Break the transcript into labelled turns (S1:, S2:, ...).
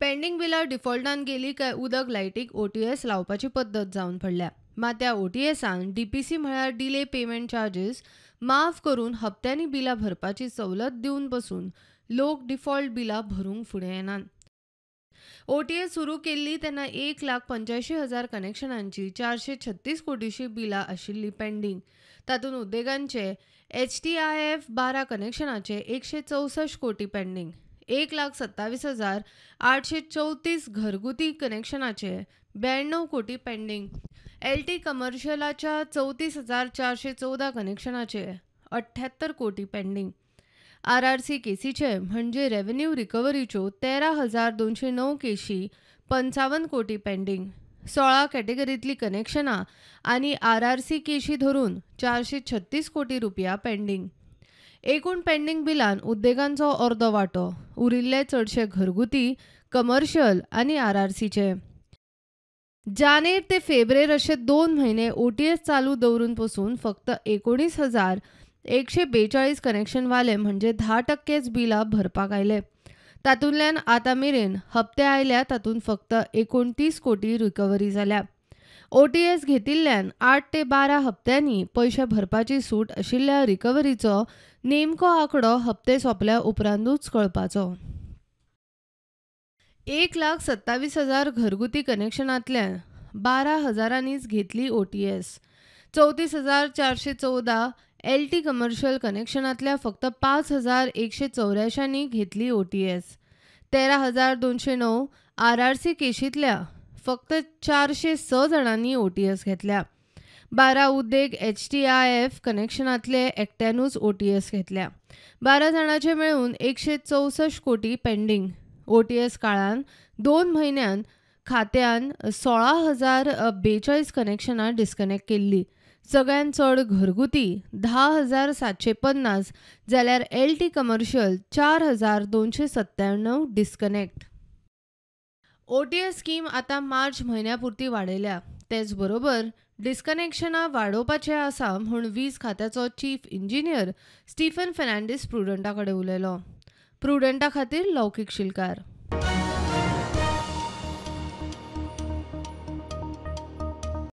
S1: Pending बिलां डिफॉल्टान गेली काय उदक लायटीक OTS लावपाची पद्दत जावन पडल्या. मात त्या OTSान DPC म्हळ्यार डिले पेमेंट चार्जेस माफ करून हप्त्यांनी बिलां भरपाची सवलत दिवन पासून लोक डिफॉल्ट बिलां भरूंक फुडें येनात. OTS सुरू केल्ली तेन्ना 1,85,000 कनेक्शनांची 436 कोटीची बिलां आशिल्ली पेंडिंग. तातूंत उद्देगांचे HTIF-12 कनेक्शनाचे 164 कोटी पेंडिंग, 1,27,834 घरगुती कनेक्शनाचे 92 कोटी पेंडिंग, LT कमर्शियलाच्या 34,414 कनेक्शनाचे 78 कोटी पेंडिंग, RRC केसीचे म्हणजे रेव्हेन्यू रिकव्हरीच्यो 13,209 केशी 55 कोटी पेंडिंग, 16 कॅटेगरींतली कनेक्शनां आनी RRC केशी धरून 436 कोटी रुपया पेंडिंग. एकूण पेंडिंग बिलान उद्देगांचो अर्दो वांटो, उरिल्ले चडशे घरगुती, कमर्शियल आनी RRCचे. जानेर ते फेब्रेर अशे 2 म्हयने OTS चालू दवरून पासून फक्त 19,142 कनेक्शनवाले म्हणजे 10% बिलां भरपाक आयले. तातूंतल्यान आतां मेरेन हप्ते आयल्या तातूंत फक्त 29 कोटी रिकव्हरी जाल्या. OTS घेतिल्ल्यान 8 ते 12 हप्त्यांनी पयशे भरपाची सूट आशिल्ल्या रिकव्हरीचो नेमको आंकडो हप्ते सोंपल्या उपरांतूच कळपाचो. 1,27,000 घरगुती कनेक्शनांतल्यान 12,000नीच घेतली OTS. 34,414 LT कमर्शियल कनेक्शनांतल्या फक्त 5,184नी घेतली OTS. 13,209 RRC केशींतल्या फक्त 406 जाणांनी OTS घेतल्या. 12 उद्देग HTIF कनेक्शनांतले एकट्यानूच OTS घेतल्या. 12 जाणांचे मेळून 164 कोटी पेंडिंग. OTS काळान 2 म्हयन्यांत खात्यान 16,042 कनेक्शनां डिस्कनेक्ट केल्ली. सगळ्यांत चड घरगुती 10,750 जाल्यार LT commercial 4,297 disconnect. OTS scheme आतां मार्च म्हयन्या पुरती वाडयल्या. तेच बरोबर डिस्कनेक्शनां वाडोवपाचे आसा म्हूण वीज खात्याचो चीफ इंजिनियर स्टीफन फर्नांडीस प्रुडंटा कडेन उलयलो. प्रुडंटा खातीर लौकीक शिलकार.